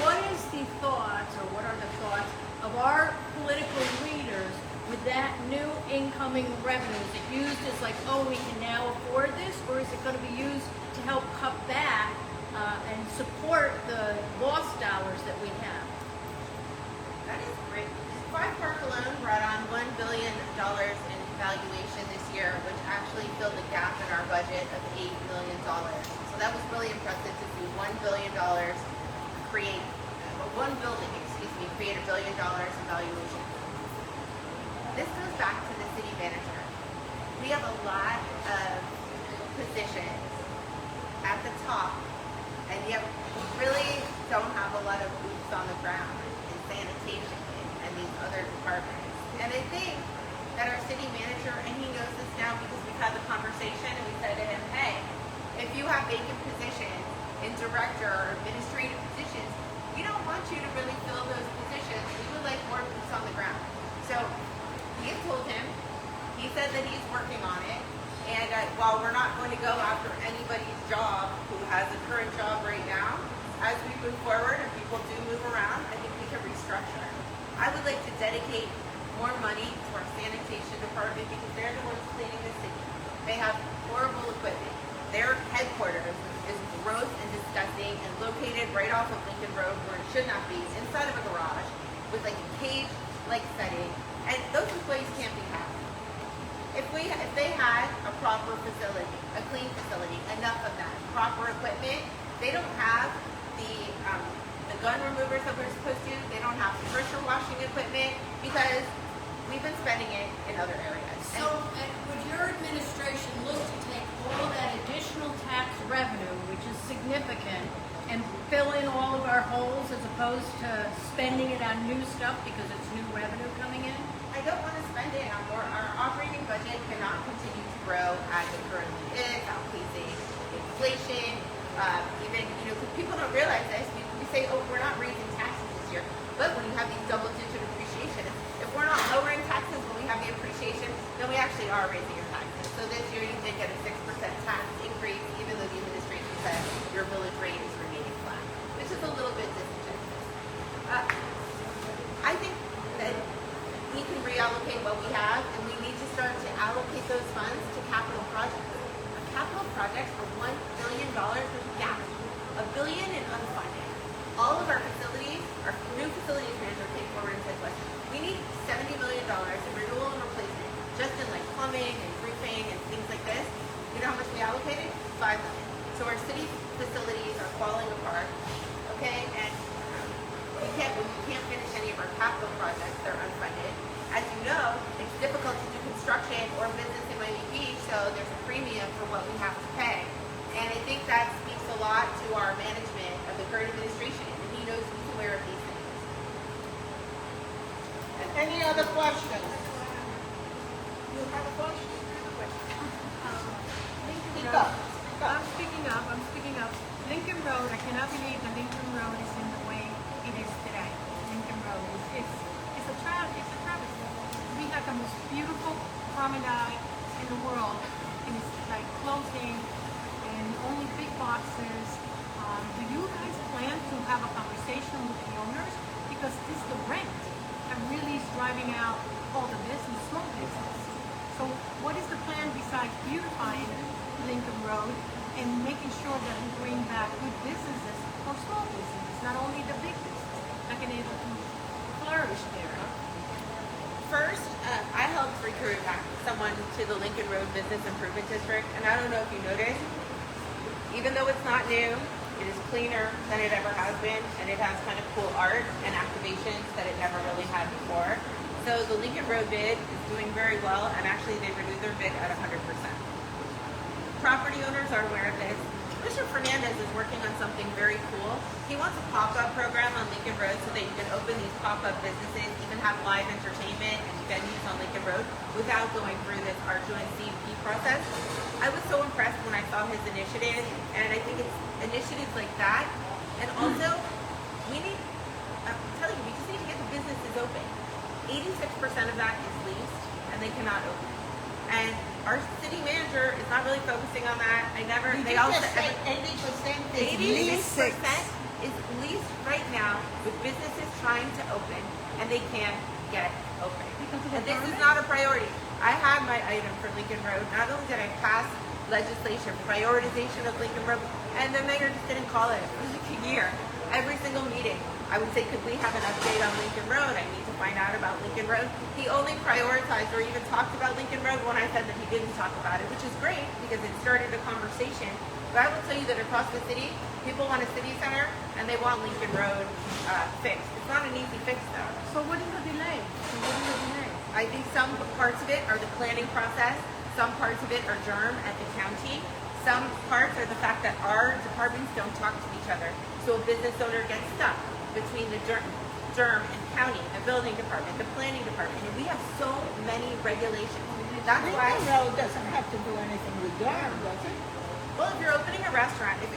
What is the thoughts, or what are the thoughts of our political leaders with that new incoming revenue? Is it used as like, oh, we can now afford this, or is it going to be used to help cut back and support the lost dollars that we have? That is great. 5 Park alone brought on $1 billion in valuation this year, which actually filled a gap in our budget of $8 million. So that was really impressive to see $1 billion create, one building, create $1 billion in valuation. This goes back to the city manager. We have a lot of positions at the top, and yet we really don't have a lot of boots on the ground in sanitation and these other departments. And I think that our city manager, and he knows this now because we've had the conversation and we said to him, hey, if you have vacant positions in director or administrative positions, we don't want you to really fill those positions. We would like more boots on the ground. So we have told him, he said that he's working on it. And while we're not going to go after anybody's job who has a current job right now, as we move forward and people do move around, I think we can restructure. I would like to dedicate more money to our sanitation department because they're the ones cleaning the city. They have horrible equipment. Their headquarters is gross and disgusting and located right off of Lincoln Road where it should not be, inside of a garage with like a cage-like setting, and those employees can't be happy. If they had a proper facility, a clean facility, enough of that, proper equipment, they don't have the gun removers that we're supposed to. They don't have the pressure washing equipment because we've been spending it in other areas. So would your administration look to take all that additional tax revenue, which is significant, and fill in all of our holes as opposed to spending it on new stuff because it's new revenue coming in? I don't want to spend it on more. Our operating budget cannot continue to grow as it currently is, outpacing inflation. Even, people don't realize this. We say, oh, we're not raising taxes this year. But when you have these double-digit appreciation, if we're not lowering taxes when we have the appreciation, then we actually are raising your taxes. So this year you did get a 6% tax increase, even though the administration said your village rate is remaining flat, which is a little bit disingenuous. I think that we can reallocate what we have, and we need to start to allocate those funds to capital projects. Capital projects for $1 billion with gap, $1 billion in unfunded. Any other questions? You have a question? Speak up. I'm speaking up. Lincoln Road, I cannot believe that Lincoln Road is in the way it is today. Lincoln Road it's a travesty. We have the most beautiful promenade in the world, and it's like closing and only big boxes. Do you guys plan to have a conversation with the owners? Because this is the rent that really is driving out all the business, small business. So what is the plan besides beautifying Lincoln Road and making sure that we bring back good businesses or small businesses, not only the big business, that can able to flourish there? First, I helped recruit someone to the Lincoln Road Business Improvement District, and I don't know if you noticed, even though it's not new, it is cleaner than it ever has been, and it has kind of cool art and activations that it never really had before. So the Lincoln Road bid is doing very well, and actually they renewed their bid at 100%. Property owners are aware of this. Mr. Fernandez is working on something very cool. He wants a pop-up program on Lincoln Road so that you can open these pop-up businesses, even have live entertainment and venues on Lincoln Road without going through this arduous CUP process. I was so impressed when I saw his initiative, and I think it's initiatives like that. And also, we need, I'm telling you, we just need to get the businesses open. 86% of that is leased, and they cannot open. And our city manager is not really focusing on that. They all say 80% is leased. 86% is leased right now with businesses trying to open, and they can't get open. And this is not a priority. I had my item for Lincoln Road. Not only did I pass legislation, prioritization of Lincoln Road, and the mayor just didn't call it. It was like a year. Every single meeting, I would say, could we have an update on Lincoln Road? I need to find out about Lincoln Road. He only prioritized or even talked about Lincoln Road when I said that he didn't talk about it, which is great because it started a conversation. But I will tell you that across the city, people want a city center and they want Lincoln Road fixed. It's not an easy fix though. So what is the delay? I think some parts of it are the planning process. Some parts of it are germ at the county. Some parts are the fact that our departments don't talk to each other. So a business owner gets stuck between the germ and county, the building department, the planning department. And we have so many regulations. That's why Lincoln Road doesn't have to do anything with Durham, does it? well, if you're opening a restaurant, if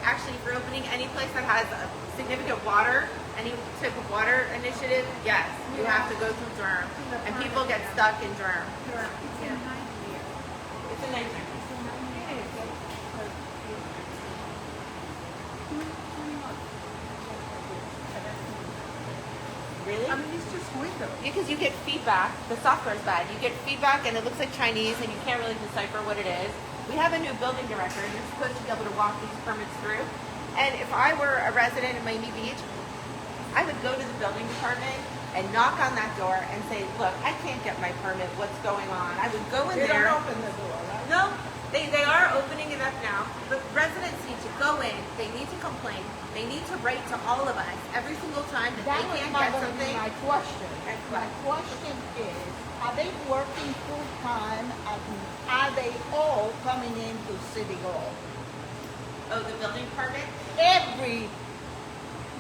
you're opening any place that has a significant water, any type of water initiative, yes, you have to go through Durham. And people get stuck in Durham. It's a nightmare. Really? I mean, it's just windows. Because you get feedback. The software's bad. You get feedback and it looks like Chinese and you can't really decipher what it is. We have a new building director and you're supposed to be able to walk these permits through. And if I were a resident of Miami Beach, I would go to the building department and knock on that door and say, look, I can't get my permit. What's going on? I would go in They there. don't open the door, right? No, they are opening it up now, but residents need to go in, they need to complain, they need to write to all of us every single time that That they was can't my get something. question. That's My what. question is, are they working full time and are they all coming into City Hall? Oh, the building department? Every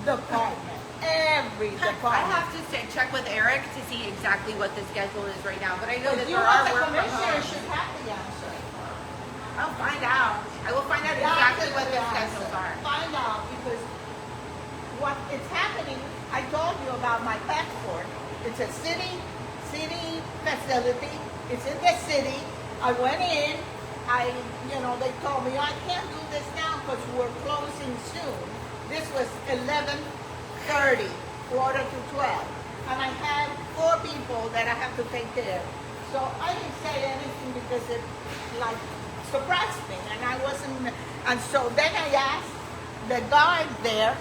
department, every I department. have to check with Eric to see exactly what the schedule is right now, but I know that You there as are a work from commissioner home. should have the answer. I'll find out. I will find out exactly what the schedules are. Find out, because what is happening, I told you about my passport. It's a city facility. It's in the city. I went in. They told me, I can't do this now because we're closing soon. This was 11:30, quarter to 12. And I had 4 people that I have to take care of. So I didn't say anything because it, surprised me, and I wasn't, and so then I asked the guard there,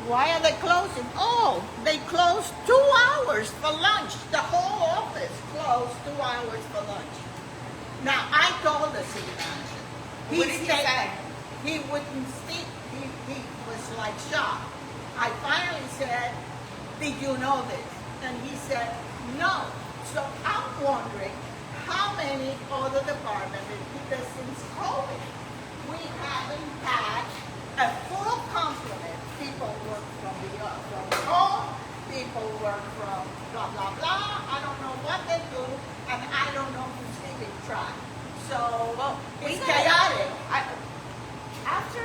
why are they closing? Oh, they closed 2 hours for lunch. The whole office closed 2 hours for lunch. Now, I told the city manager. What did he say? He wouldn't speak. He was shocked. I finally said, did you know this? And he said, no. So I'm wondering, how many other departments, because since COVID, we haven't had a full complement. People work from home, people work from blah, blah, blah. I don't can do, and I don't know who's keeping track. So, Well, we it's gotta- chaotic. After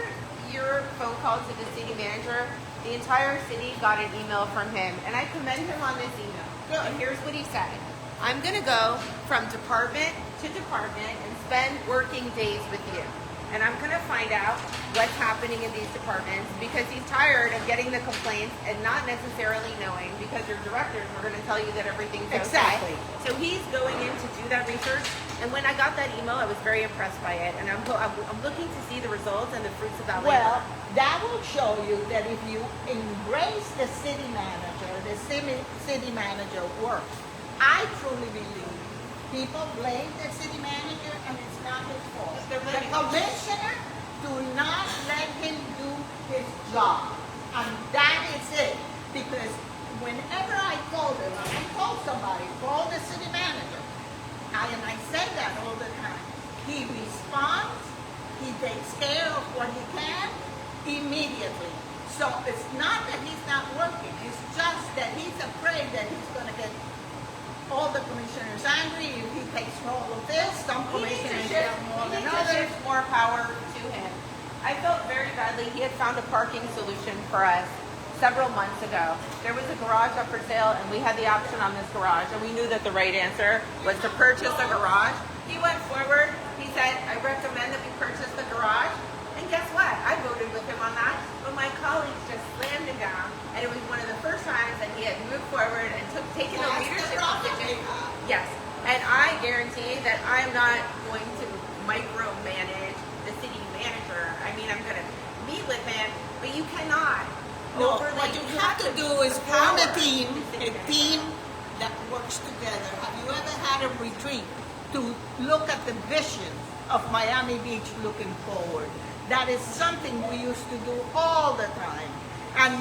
your phone call to the city manager, the entire city got an email from him, and I commend him on this email. Good. And here's what he said. I'm gonna go from department to department and spend working days with you. And I'm gonna find out what's happening in these departments because he's tired of getting the complaints and not necessarily knowing because your directors are gonna tell you that everything's Exactly. okay. So he's going in to do that research. And when I got that email, I was very impressed by it. And I'm looking to see the results and the fruits of that labor. Well, that will show you that if you embrace the city manager work. I truly believe people blame the city manager and it's not his fault. They're The blaming- commissioner do not let him do his job. And that is it. Because whenever I told him, I told somebody, call the city manager. And I say that all the time. He responds, he takes care of what he can immediately. So it's not that he's not working, it's just that he's afraid that he's going to get all the commissioners angry if he takes all of this. Some He needs to commissioners shift, have more he than needs to others. shift more power to him. I felt very badly. He had found a parking solution for us several months ago. There was a garage up for sale, and we had the option on this garage, and we knew that the right answer was to purchase a garage. He went forward. He said, I recommend that we purchase the garage. And guess what? I voted with him on that, but my colleagues just slammed him down, and it was one of the first times that he had moved forward and taken a That's the leadership problem position. we have. Yes, and I guarantee that I'm not going to micromanage the city manager. I mean, I'm going to meet with him, but you cannot. No, overly- what you have to do is empower form a the team city manager. that works together. Have you ever had a retreat to look at the vision of Miami Beach looking forward? That is something we used to do all the time. And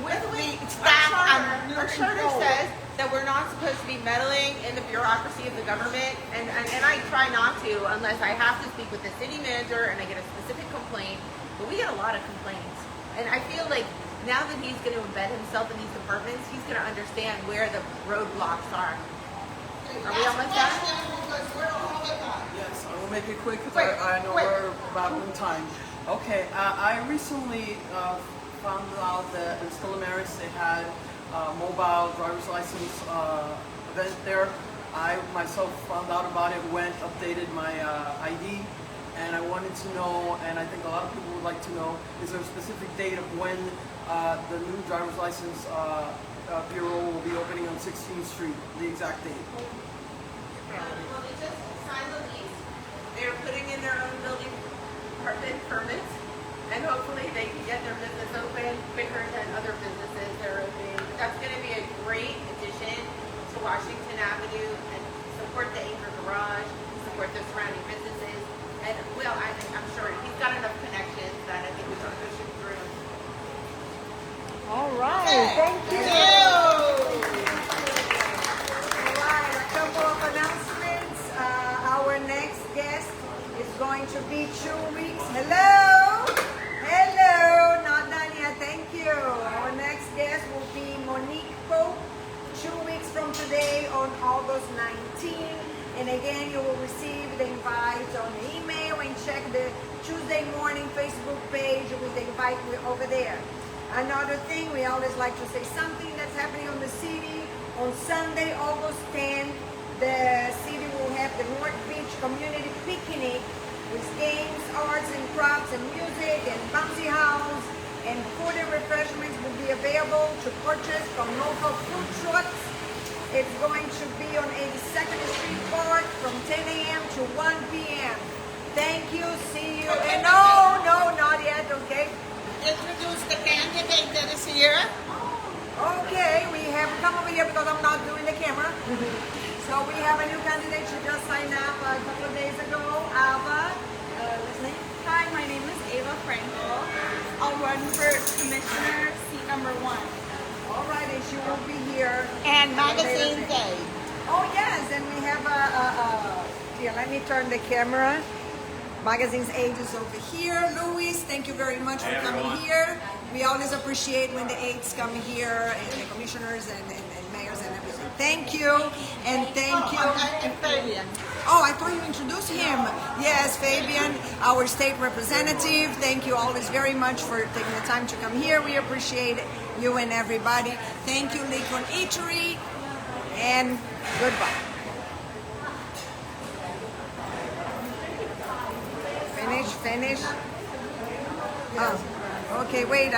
with the staff and Our looking charter forward. says that we're not supposed to be meddling in the bureaucracy of the government, and I try not to unless I have to speak with the city manager and I get a specific complaint, but we get a lot of complaints. And I feel like now that he's going to embed himself in these departments, he's going to understand where the roadblocks are. Are we almost done? Because we're all the time. Yes, I will make it quick because Quick, I know quick. we're about on time. Okay, I recently found out that in Stella-Maris they had mobile driver's license event there. I myself found out about it, went, updated my ID, and I wanted to know, and I think a lot of people would like to know, is there a specific date of when the new driver's license bureau will be opening on 16th Street, the exact date? Well, they just signed the lease. They're putting in their own building permits, and hopefully they can get their business open quicker than other businesses they're opening. That's going to be a great addition to Washington Avenue and support the Anchor Garage, support the surrounding businesses. And well, I'm sure he's got enough connections that I think we can push him through. All right, thank you. All right, a couple of announcements. Our next guest is going to be 2 weeks. Hello? Hello, not done yet, thank you. Our next guest will be Monique Pope, 2 weeks from today on August 19th. And again, you will receive the invite on the email and check the Tuesday morning Facebook page with the invite over there. Another thing, we always like to say something that's happening on the city. On Sunday, August 10th, the city will have the North Beach Community Picnic with games, arts and crafts and music and bouncy house. And food and refreshments will be available to purchase from local food trucks. It's going to be on 82nd Street Park from 10 a.m. to 1 p.m. Thank you, see you. And no, not yet, okay? Introduce the candidate that is here. Okay, we have come over here because I'm not doing the camera. So we have a new candidate. She just signed up a couple of days ago. Ava, listening. Hi, my name is Ava Frankel. I'll run for commissioner seat number 1. All right, and she will be here. And magazine day. Oh yes, and we have here, let me turn the camera. Magazine's Age is over here. Luis, thank you very much for coming here. We always appreciate when the aides come here and the commissioners and mayors and everything. Thank you, and thank you. And Fabian. Oh, I thought you introduced him. Yes, Fabian, our state representative. Thank you always very much for taking the time to come here. We appreciate you and everybody. Thank you, Lincoln Eatery, and goodbye. Finish. Oh, okay, wait.